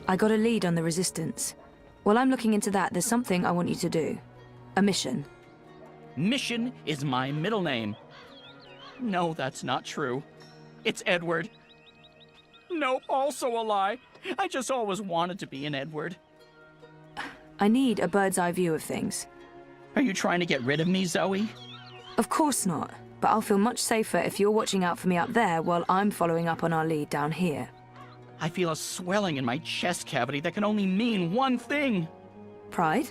I got a lead on the Resistance. While I'm looking into that, there's something I want you to do. A mission. Mission is my middle name. No, that's not true. It's Edward. Nope, also a lie. I just always wanted to be an Edward. I need a bird's eye view of things. Are you trying to get rid of me, Zoe? Of course not, but I'll feel much safer if you're watching out for me up there while I'm following up on our lead down here. I feel a swelling in my chest cavity that can only mean one thing. Pride?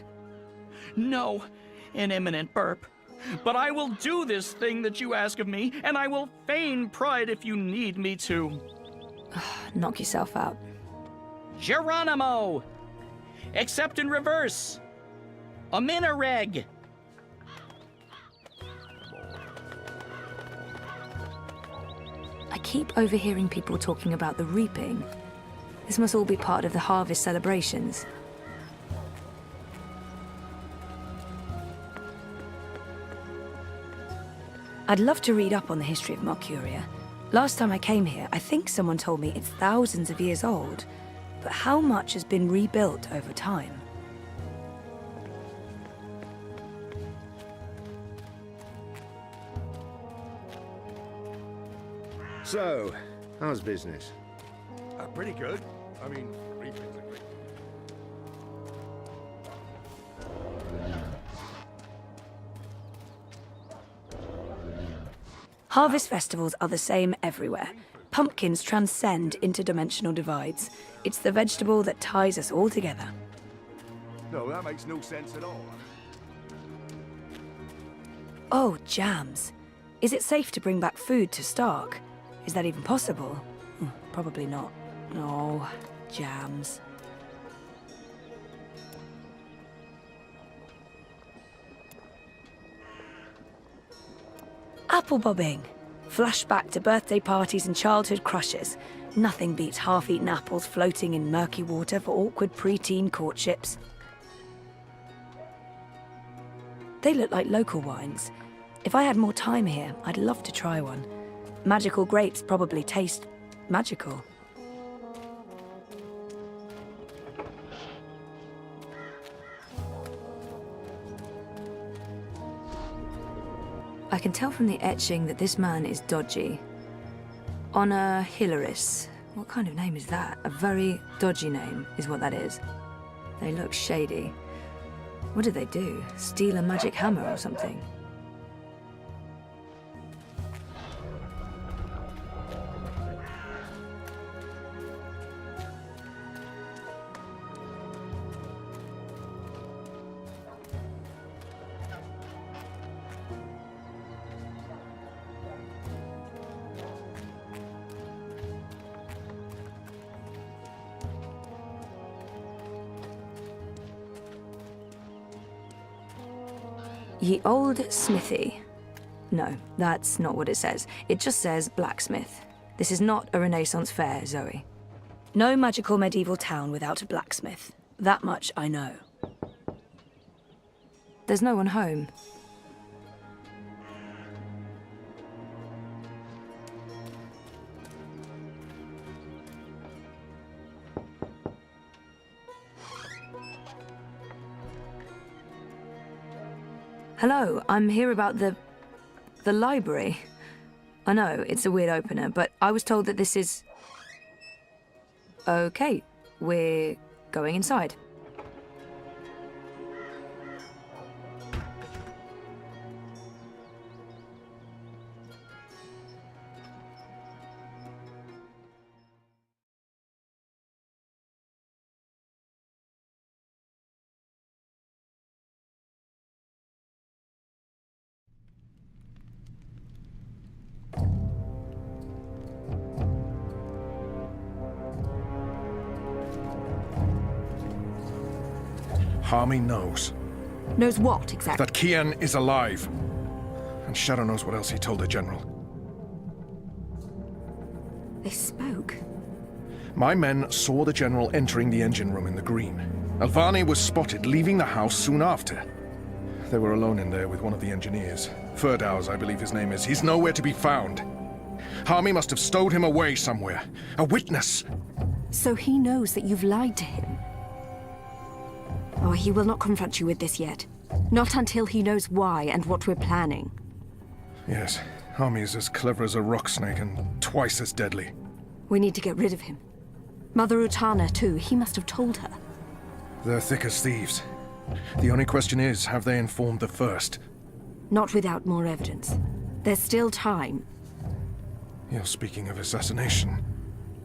No, an imminent burp. But I will do this thing that you ask of me, and I will feign pride if you need me to. Knock yourself out. Geronimo! Except in reverse. A minareg. I keep overhearing people talking about the reaping. This must all be part of the harvest celebrations. I'd love to read up on the history of Mercuria. Last time I came here, I think someone told me it's thousands of years old. But how much has been rebuilt over time? So, how's business? Pretty good. I mean, reaping's a great... Harvest festivals are the same everywhere. Pumpkins transcend interdimensional divides. It's the vegetable that ties us all together. No, that makes no sense at all. Oh, jams. Is it safe to bring back food to Stark? Is that even possible? Probably not. Oh, jams. Apple bobbing. Flashback to birthday parties and childhood crushes. Nothing beats half-eaten apples floating in murky water for awkward preteen courtships. They look like local wines. If I had more time here, I'd love to try one. Magical grapes probably taste magical. I can tell from the etching that this man is dodgy. Honor Hilaris. What kind of name is that? A very dodgy name is what that is. They look shady. What did they do? Steal a magic hammer or something? Ye old smithy. No, that's not what it says. It just says blacksmith. This is not a Renaissance fair, Zoe. No magical medieval town without a blacksmith. That much I know. There's no one home. Hello, I'm here about the library. I know, it's a weird opener, but I was told that this is... Okay, we're going inside. Harmy knows. Knows what, exactly? That Kian is alive. And Shadow knows what else he told the General. They spoke. My men saw the General entering the engine room in the green. Alvane was spotted leaving the house soon after. They were alone in there with one of the engineers. Ferdow's, I believe his name is. He's nowhere to be found. Harmy must have stowed him away somewhere. A witness! So he knows that you've lied to him. Oh, he will not confront you with this yet. Not until he knows why and what we're planning. Yes, Harmy is as clever as a rock snake and twice as deadly. We need to get rid of him. Mother Utana, too. He must have told her. They're thick as thieves. The only question is, have they informed the first? Not without more evidence. There's still time. You're speaking of assassination.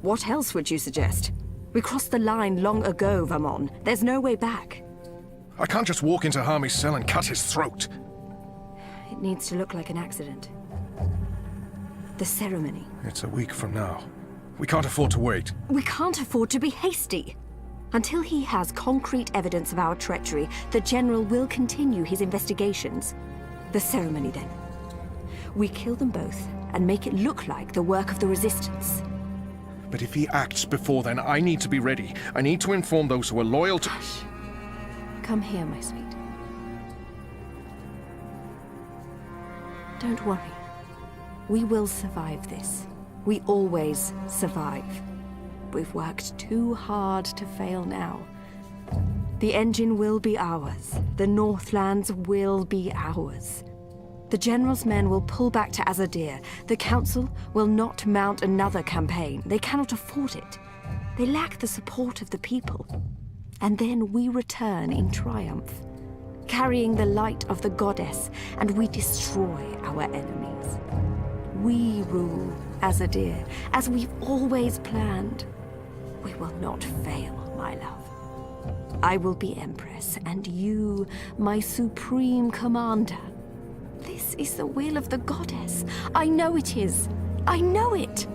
What else would you suggest? We crossed the line long ago, Vamon. There's no way back. I can't just walk into Harmy's cell and cut his throat. It needs to look like an accident. The ceremony. It's a week from now. We can't afford to wait. We can't afford to be hasty. Until he has concrete evidence of our treachery, the General will continue his investigations. The ceremony, then. We kill them both and make it look like the work of the Resistance. But if he acts before then, I need to be ready. I need to inform those who are loyal to... Hush. Come here, my sweet. Don't worry. We will survive this. We always survive. We've worked too hard to fail now. The engine will be ours. The Northlands will be ours. The General's men will pull back to Azadir. The Council will not mount another campaign. They cannot afford it. They lack the support of the people. And then we return in triumph, carrying the light of the goddess, and we destroy our enemies. We rule Azadir, as we've always planned. We will not fail, my love. I will be Empress, and you, my supreme commander. This is the will of the goddess. I know it is. I know it.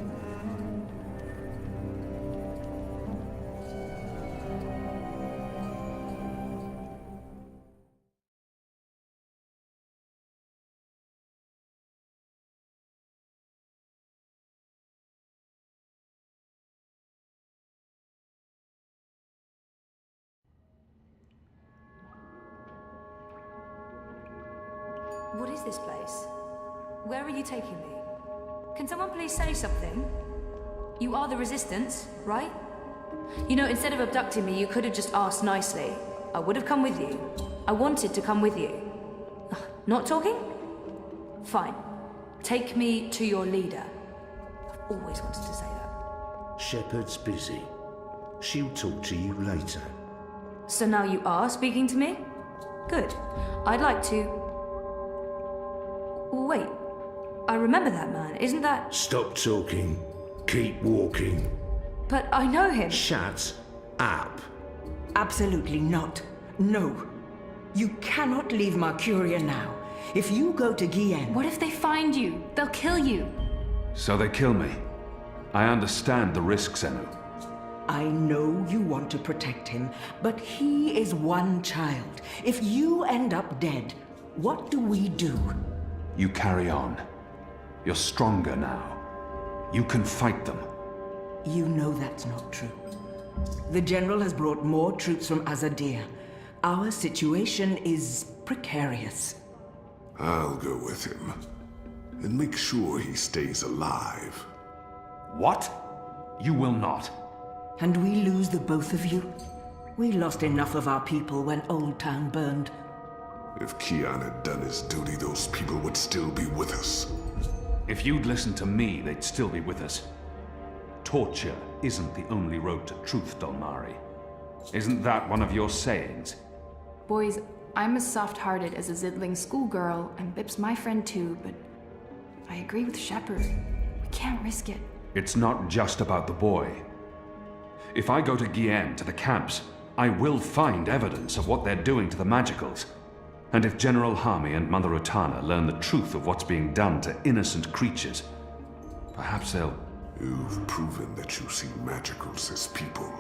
What is this place? Where are you taking me? Can someone please say something? You are the Resistance, right? You know, instead of abducting me, you could have just asked nicely. I would have come with you. I wanted to come with you. Not talking? Fine. Take me to your leader. I've always wanted to say that. Shepard's busy. She'll talk to you later. So now you are speaking to me? Good. I'd like to... Wait, I remember that man, isn't that... Stop talking. Keep walking. But I know him. Shut up. Absolutely not. No. You cannot leave Mercuria now. If you go to Kian... What if they find you? They'll kill you. So they kill me. I understand the risks, Enu. I know you want to protect him, but he is one child. If you end up dead, what do we do? You carry on. You're stronger now. You can fight them. You know that's not true. The General has brought more troops from Azadir. Our situation is precarious. I'll go with him. And make sure he stays alive. What? You will not. And we lose the both of you? We lost enough of our people when Old Town burned. If Kian had done his duty, those people would still be with us. If you'd listened to me, they'd still be with us. Torture isn't the only road to truth, Dolmari. Isn't that one of your sayings? Boys, I'm as soft-hearted as a Zidling schoolgirl, and Bip's my friend too, but I agree with Shepard. We can't risk it. It's not just about the boy. If I go to Kian, to the camps, I will find evidence of what they're doing to the Magicals. And if General Harmy and Mother Utana learn the truth of what's being done to innocent creatures, perhaps they'll... You've proven that you see Magicals as people.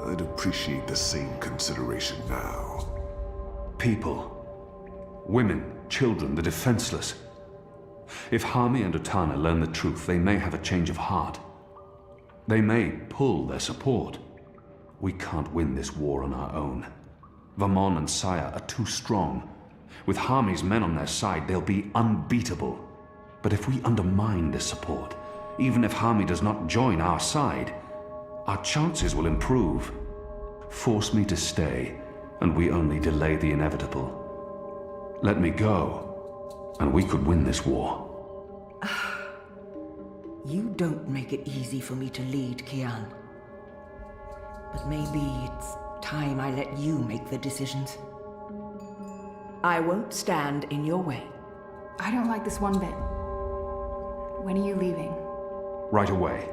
I'd appreciate the same consideration now. People. Women, children, the defenseless. If Harmy and Utana learn the truth, they may have a change of heart. They may pull their support. We can't win this war on our own. Vamon and Saya are too strong. With Harmy's men on their side, they'll be unbeatable. But if we undermine this support, even if Harmy does not join our side, our chances will improve. Force me to stay, and we only delay the inevitable. Let me go, and we could win this war. You don't make it easy for me to lead, Kian. But maybe it's time I let you make the decisions. I won't stand in your way. I don't like this one bit. When are you leaving? Right away.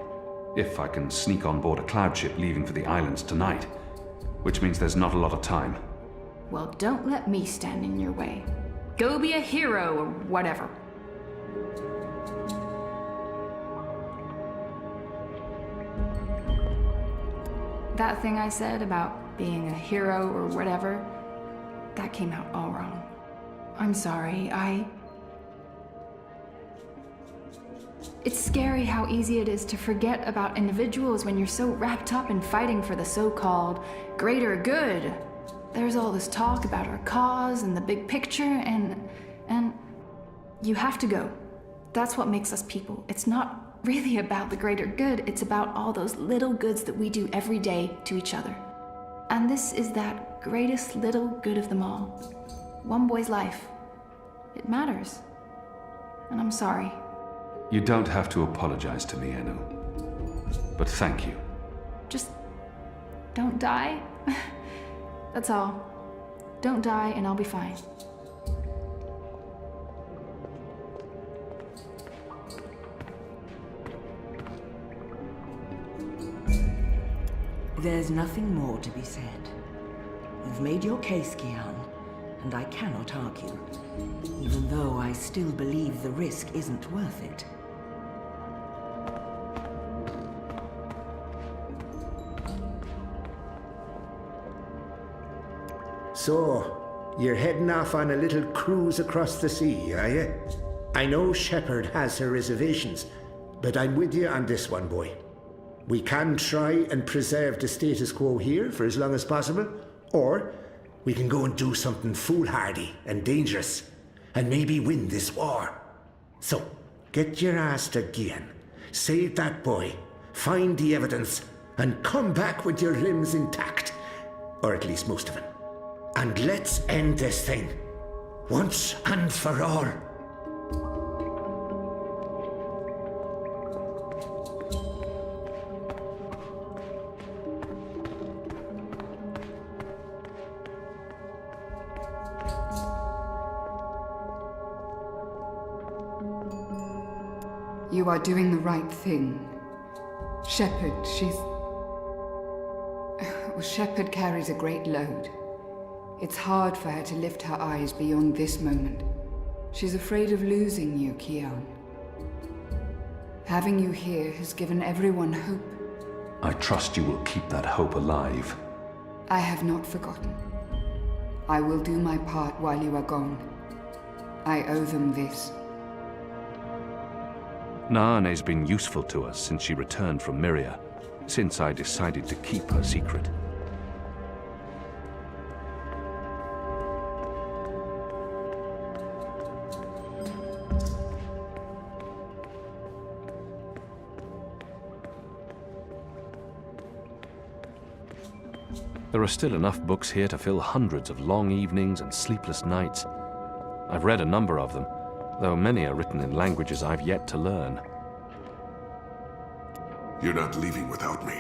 If I can sneak on board a cloud ship leaving for the islands tonight. Which means there's not a lot of time. Well, don't let me stand in your way. Go be a hero or whatever. That thing I said about being a hero or whatever, that came out all wrong. I'm sorry, It's scary how easy it is to forget about individuals when you're so wrapped up in fighting for the so-called greater good. There's all this talk about our cause and the big picture, and you have to go. That's what makes us people. It's not really about the greater good, it's about all those little goods that we do every day to each other. And this is that greatest little good of them all. One boy's life. It matters. And I'm sorry. You don't have to apologize to me, Enu. But thank you. Just don't die. That's all. Don't die and I'll be fine. There's nothing more to be said. You've made your case, Kian, and I cannot argue, even though I still believe the risk isn't worth it. So, you're heading off on a little cruise across the sea, are you? I know Shepard has her reservations, but I'm with you on this one, boy. We can try and preserve the status quo here for as long as possible, or we can go and do something foolhardy and dangerous, and maybe win this war. So, get your ass to Kian, save that boy, find the evidence, and come back with your limbs intact. Or at least most of them. And let's end this thing, once and for all. You are doing the right thing. Shepard, Shepard carries a great load. It's hard for her to lift her eyes beyond this moment. She's afraid of losing you, Kian. Having you here has given everyone hope. I trust you will keep that hope alive. I have not forgotten. I will do my part while you are gone. I owe them this. Naane's been useful to us since she returned from Myria, since I decided to keep her secret. There are still enough books here to fill hundreds of long evenings and sleepless nights. I've read a number of them, though many are written in languages I've yet to learn. You're not leaving without me.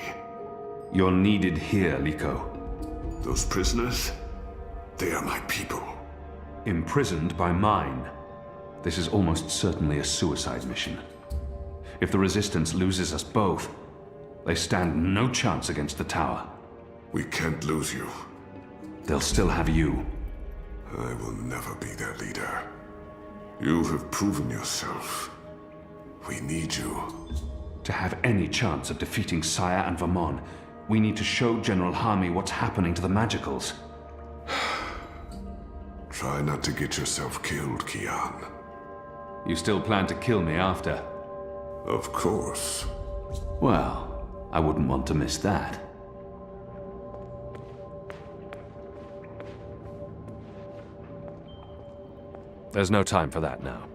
You're needed here, Liko. Those prisoners, they are my people. Imprisoned by mine. This is almost certainly a suicide mission. If the Resistance loses us both, they stand no chance against the tower. We can't lose you. They'll still have you. I will never be their leader. You have proven yourself. We need you. To have any chance of defeating Saya and Vermon, we need to show General Harmy what's happening to the Magicals. Try not to get yourself killed, Kian. You still plan to kill me after? Of course. Well, I wouldn't want to miss that. There's no time for that now.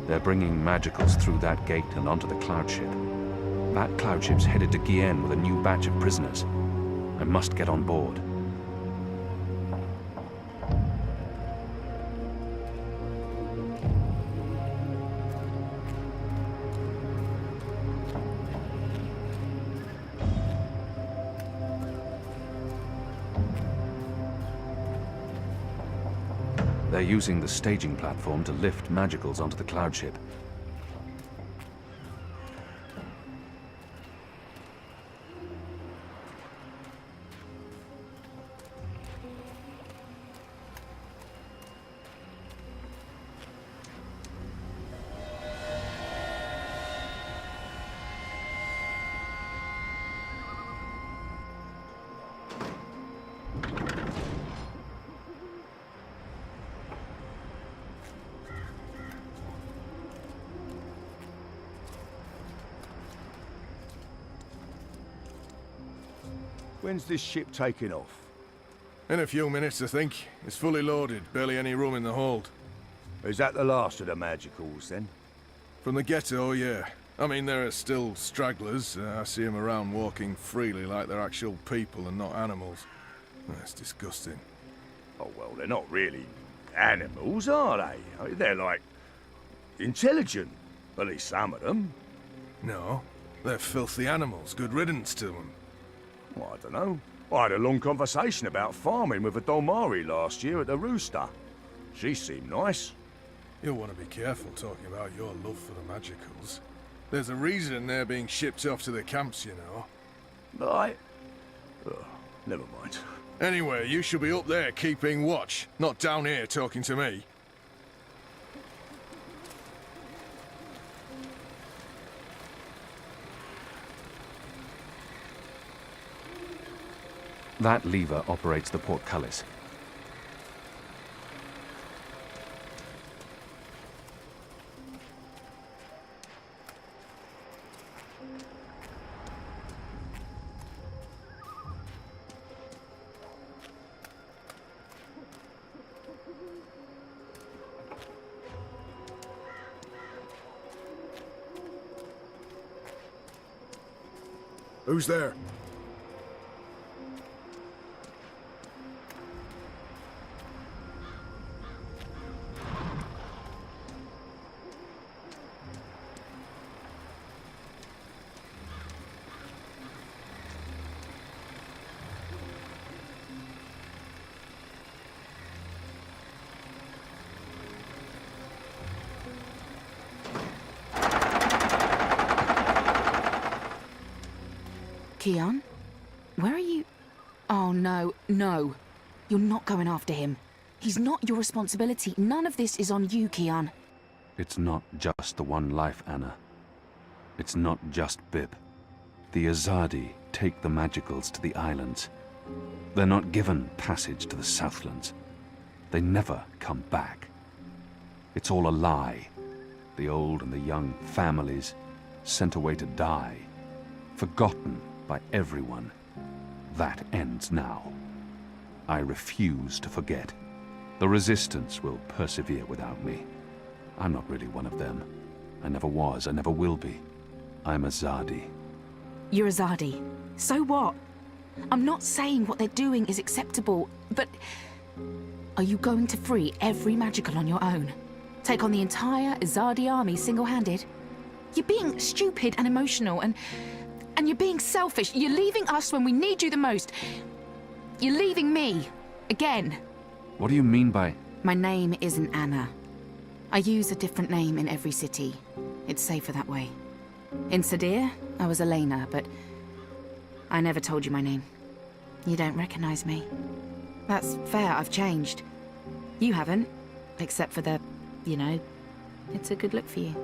They're bringing magicals through that gate and onto the cloud ship. That cloud ship's headed to Kian with a new batch of prisoners. I must get on board. They're using the staging platform to lift magicals onto the cloud ship. When's this ship taking off? In a few minutes, I think. It's fully loaded, barely any room in the hold. Is that the last of the magicals, then? From the ghetto, yeah. I mean, there are still stragglers. I see them around walking freely like they're actual people and not animals. That's disgusting. Oh, well, they're not really animals, are they? I mean, they're like intelligent. At least some of them. No, they're filthy animals. Good riddance to them. Well, I don't know. I had a long conversation about farming with a Dolmari last year at the Rooster. She seemed nice. You'll want to be careful talking about your love for the magicals. There's a reason they're being shipped off to the camps, you know. Right. Never mind. Anyway, you should be up there keeping watch, not down here talking to me. That lever operates the portcullis. Who's there? Kian? Where are you? Oh, no, no. You're not going after him. He's not your responsibility. None of this is on you, Kian. It's not just the one life, Anna. It's not just Bib. The Azadi take the magicals to the islands. They're not given passage to the Southlands. They never come back. It's all a lie. The old and the young families sent away to die. Forgotten by everyone. That ends now. I refuse to forget. The Resistance will persevere without me. I'm not really one of them. I never was, I never will be. I'm Azadi. You're Azadi. So what? I'm not saying what they're doing is acceptable, but... Are you going to free every magical on your own? Take on the entire Azadi army single-handed? You're being stupid and emotional, and you're being selfish. You're leaving us when we need you the most. You're leaving me. Again. What do you mean by... My name isn't Anna. I use a different name in every city. It's safer that way. In Sadir, I was Elena, but I never told you my name. You don't recognize me. That's fair, I've changed. You haven't, except for the, you know, it's a good look for you.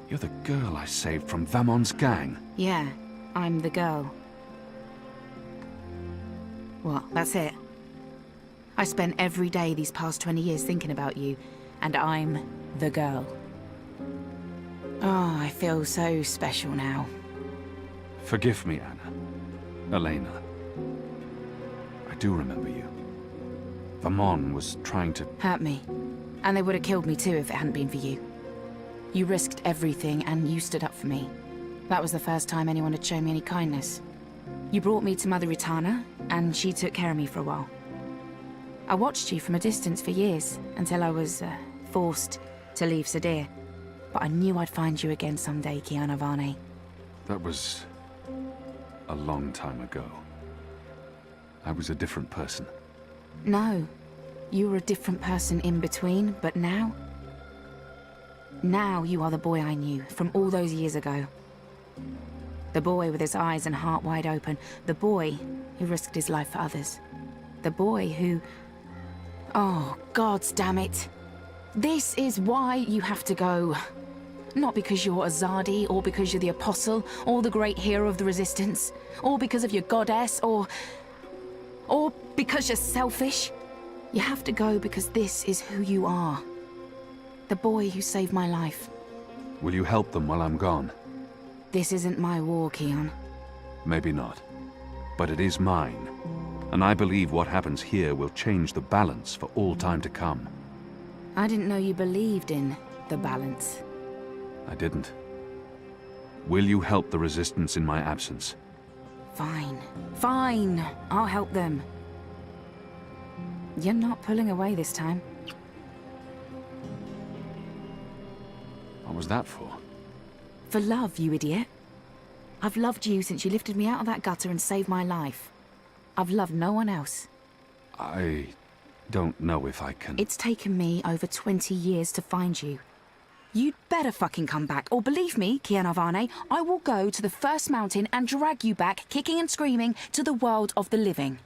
You're the girl I saved from Vamon's gang. Yeah, I'm the girl. What, that's it? I spent every day these past 20 years thinking about you, and I'm the girl. Oh, I feel so special now. Forgive me, Anna. Elena. I do remember you. Vamon was trying to... Hurt me. And they would have killed me too if it hadn't been for you. You risked everything, and you stood up for me. That was the first time anyone had shown me any kindness. You brought me to Mother Etana, and she took care of me for a while. I watched you from a distance for years, until I was forced to leave Sadir. But I knew I'd find you again someday, Kian Alvane. That was a long time ago. I was a different person. No, you were a different person in between, but now... Now you are the boy I knew from all those years ago. The boy with his eyes and heart wide open. The boy who risked his life for others. The boy who... Oh, gods damn it. This is why you have to go. Not because you're Azadi, or because you're the Apostle, or the great hero of the Resistance, or because of your goddess, or because you're selfish. You have to go because this is who you are. The boy who saved my life. Will you help them while I'm gone? This isn't my war, Kian. Maybe not. But it is mine. And I believe what happens here will change the balance for all time to come. I didn't know you believed in the balance. I didn't. Will you help the Resistance in my absence? Fine. Fine. I'll help them. You're not pulling away this time. What was that for? For love, you idiot. I've loved you since you lifted me out of that gutter and saved my life. I've loved no one else. I don't know if I can... It's taken me over 20 years to find you. You'd better fucking come back, or believe me, Kian Alvane, I will go to the first mountain and drag you back, kicking and screaming, to the world of the living.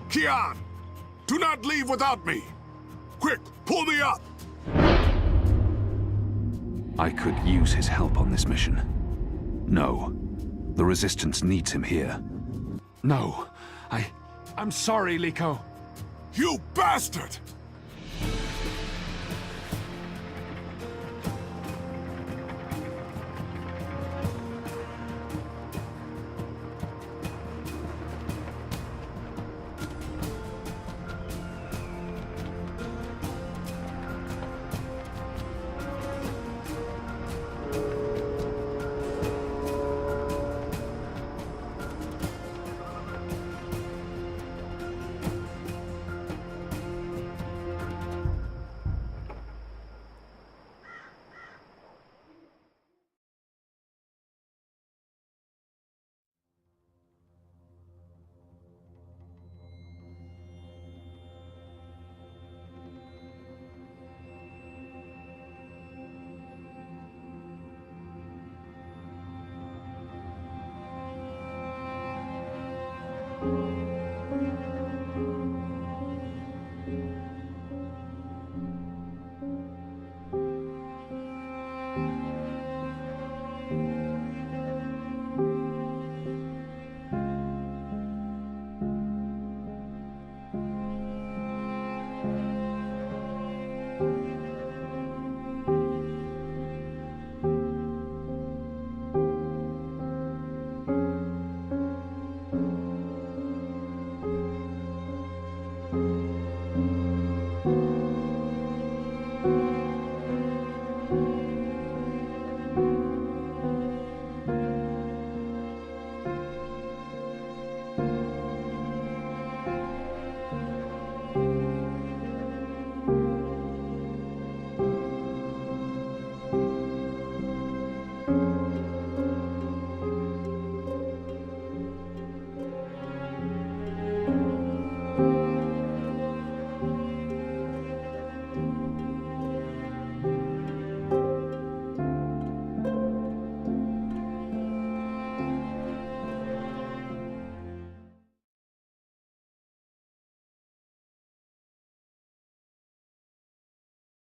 Kian! Do not leave without me! Quick, pull me up! I could use his help on this mission. No. The Resistance needs him here. No. I'm sorry, Liko. You bastard!